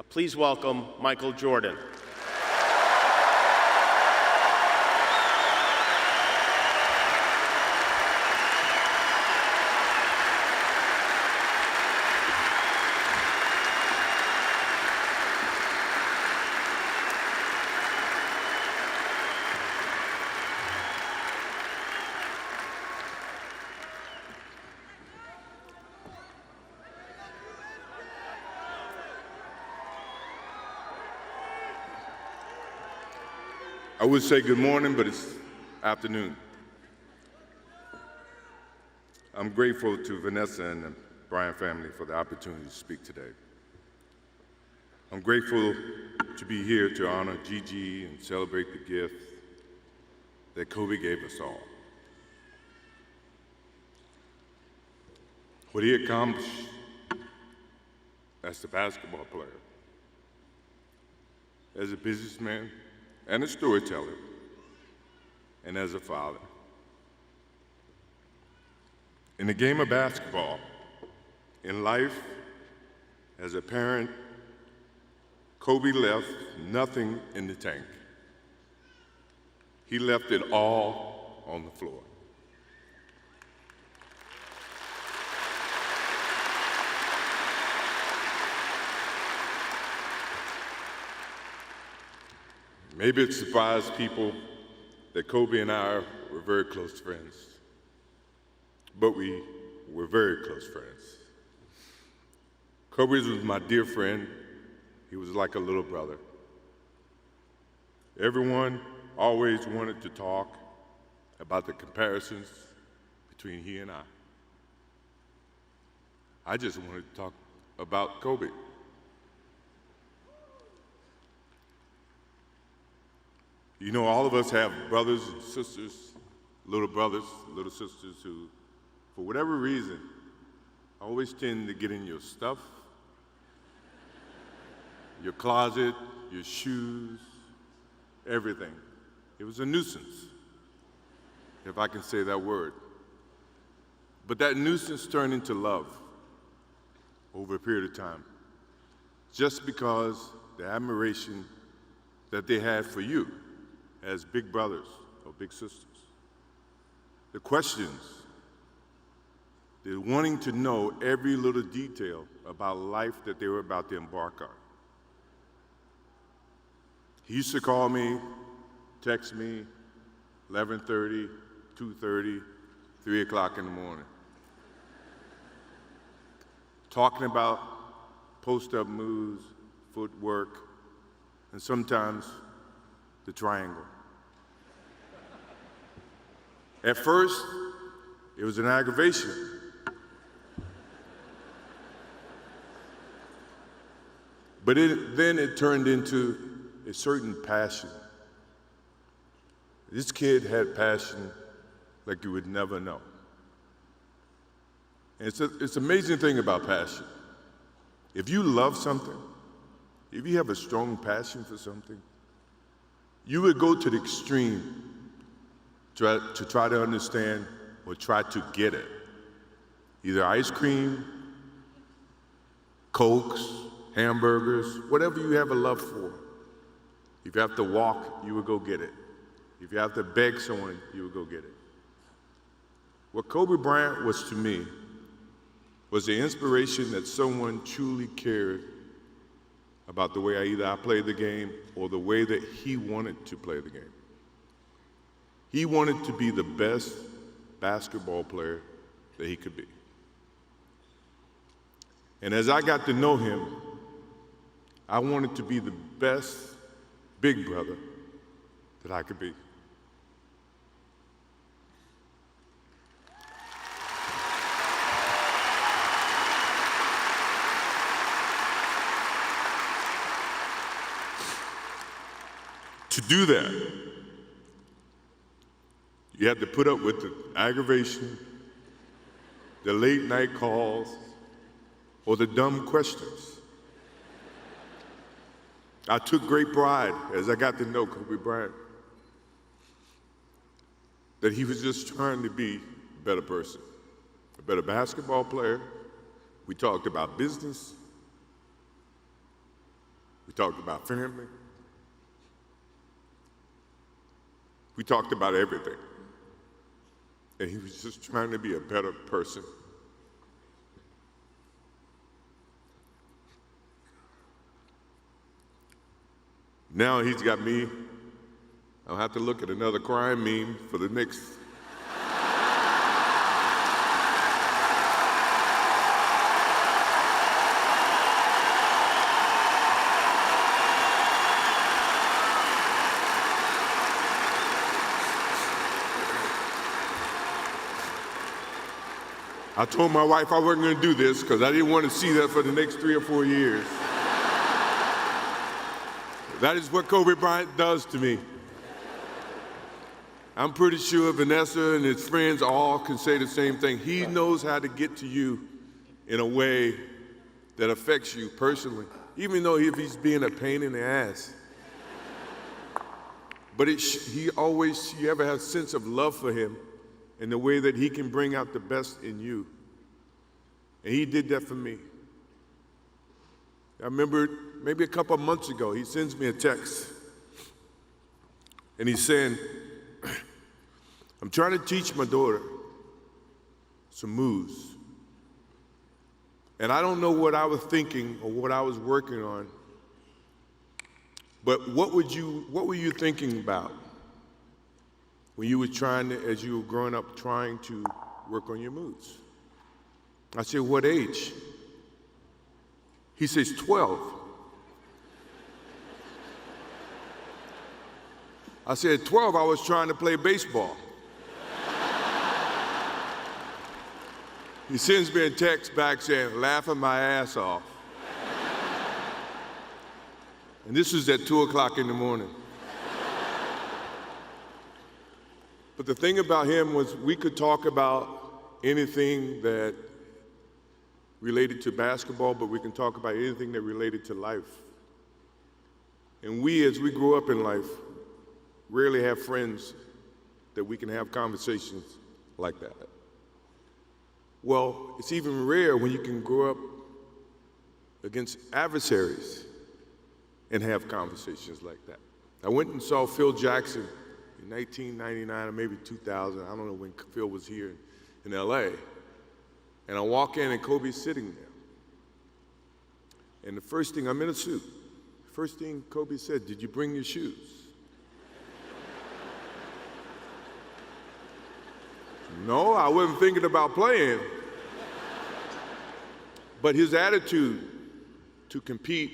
Please welcome Michael Jordan. I would say good morning, but it's afternoon. I'm grateful to Vanessa and the Bryant family for the opportunity to speak today. I'm grateful to be here to honor Gigi and celebrate the gift that Kobe gave us all. What he accomplished as a basketball player, as a businessman, and a storyteller, and as a father. In the game of basketball, in life, as a parent, Kobe left nothing in the tank. He left it all on the floor. Maybe it surprised people that Kobe and I were very close friends, but we were very close friends. Kobe was my dear friend. He was like a little brother. Everyone always wanted to talk about the comparisons between he and I. I just wanted to talk about Kobe. You know, all of us have brothers and sisters, little brothers, little sisters who, for whatever reason, always tend to get in your stuff, your closet, your shoes, everything. It was a nuisance, if I can say that word. But that nuisance turned into love over a period of time, just because the admiration that they had for you as big brothers or big sisters. The questions, the wanting to know every little detail about life that they were about to embark on. He used to call me, text me, 11:30, 2:30, 3 o'clock in the morning, talking about post-up moves, footwork, and sometimes the triangle. At first, it was an aggravation. But then it turned into a certain passion. This kid had passion like you would never know. And it's an amazing thing about passion. If you love something, if you have a strong passion for something, you would go to the extreme to try to understand or try to get it. Either ice cream, Cokes, hamburgers, whatever you have a love for. If you have to walk, you would go get it. If you have to beg someone, you would go get it. What Kobe Bryant was to me was the inspiration that someone truly cared about the way I played the game or the way that he wanted to play the game. He wanted to be the best basketball player that he could be. And as I got to know him, I wanted to be the best big brother that I could be. To do that, you had to put up with the aggravation, the late night calls, or the dumb questions. I took great pride as I got to know Kobe Bryant that he was just trying to be a better person, a better basketball player. We talked about business. We talked about family. We talked about everything. And he was just trying to be a better person. Now he's got me. I'll have to look at another crime meme for the next. I told my wife I wasn't going to do this because I didn't want to see that for the next 3 or 4 years. That is what Kobe Bryant does to me. I'm pretty sure Vanessa and his friends all can say the same thing. He knows how to get to you in a way that affects you personally, even though if he's being a pain in the ass. But you ever have a sense of love for him in the way that he can bring out the best in you. And he did that for me. I remember maybe a couple of months ago, he sends me a text. And he's saying, I'm trying to teach my daughter some moves. And I don't know what I was thinking or what I was working on, but what were you thinking about when you were as you were growing up, trying to work on your moves? I said, what age? He says, 12. I said, 12, I was trying to play baseball. He sends me a text back saying, laughing my ass off. And this was at 2 o'clock in the morning. But the thing about him was we could talk about anything that related to basketball, but we can talk about anything that related to life. And as we grow up in life, rarely have friends that we can have conversations like that. Well, it's even rare when you can grow up against adversaries and have conversations like that. I went and saw Phil Jackson in 1999 or maybe 2000. I don't know when Phil was here in LA. And I walk in and Kobe's sitting there. And the first thing, I'm in a suit. First thing Kobe said, did you bring your shoes? No, I wasn't thinking about playing. But his attitude to compete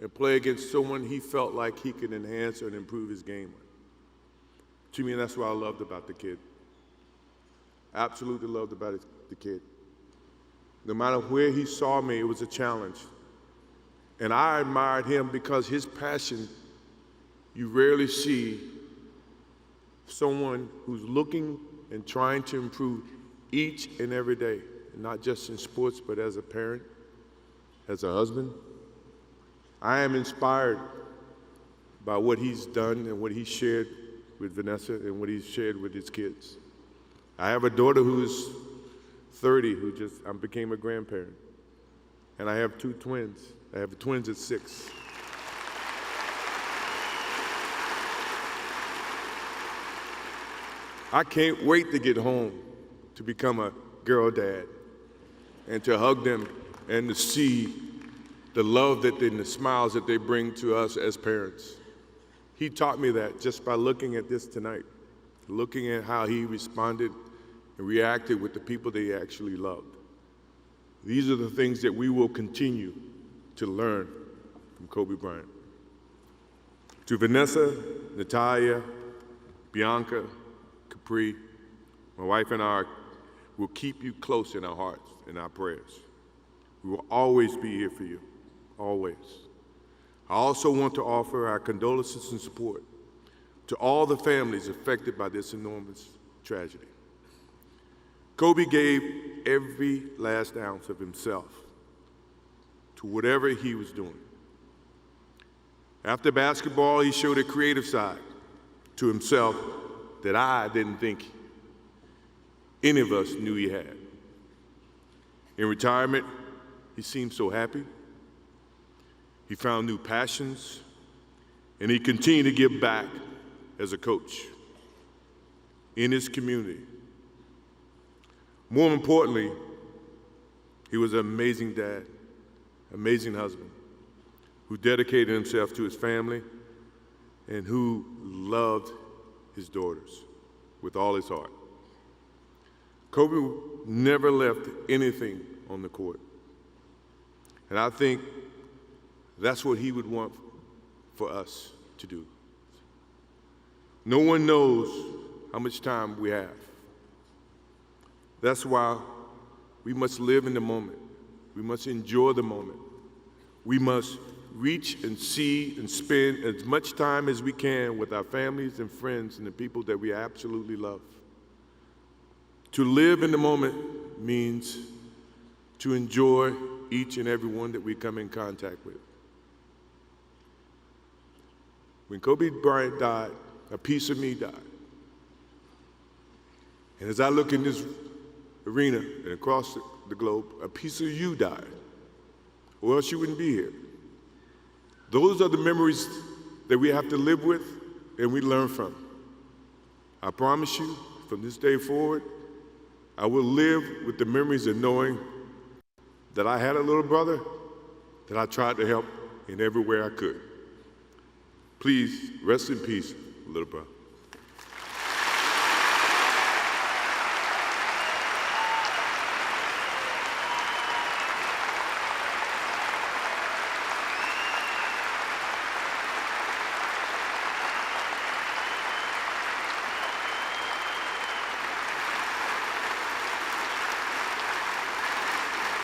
and play against someone he felt like he could enhance and improve his game with. To me, that's what I loved about the kid. Absolutely loved about the kid. No matter where he saw me, it was a challenge. And I admired him because his passion, you rarely see someone who's looking and trying to improve each and every day, not just in sports, but as a parent, as a husband. I am inspired by what he's done and what he shared with Vanessa and what he's shared with his kids. I have a daughter who's 30 who I became a grandparent. And I have 2 twins. I have twins at 6. I can't wait to get home to become a girl dad and to hug them and to see the love and the smiles that they bring to us as parents. He taught me that just by looking at this tonight, looking at how he responded and reacted with the people that he actually loved. These are the things that we will continue to learn from Kobe Bryant. To Vanessa, Natalia, Bianca, Capri, my wife and I will keep you close in our hearts and our prayers. We will always be here for you, always. I also want to offer our condolences and support to all the families affected by this enormous tragedy. Kobe gave every last ounce of himself to whatever he was doing. After basketball, he showed a creative side to himself that I didn't think any of us knew he had. In retirement, he seemed so happy. He found new passions, and he continued to give back as a coach in his community. More importantly, he was an amazing dad, amazing husband, who dedicated himself to his family and who loved his daughters with all his heart. Kobe never left anything on the court. And I think that's what he would want for us to do. No one knows how much time we have. That's why we must live in the moment. We must enjoy the moment. We must reach and see and spend as much time as we can with our families and friends and the people that we absolutely love. To live in the moment means to enjoy each and every one that we come in contact with. When Kobe Bryant died, a piece of me died. And as I look in this arena and across the globe, a piece of you died, or else you wouldn't be here. Those are the memories that we have to live with and we learn from. I promise you, from this day forward, I will live with the memories of knowing that I had a little brother that I tried to help in every way I could. Please rest in peace, little brother.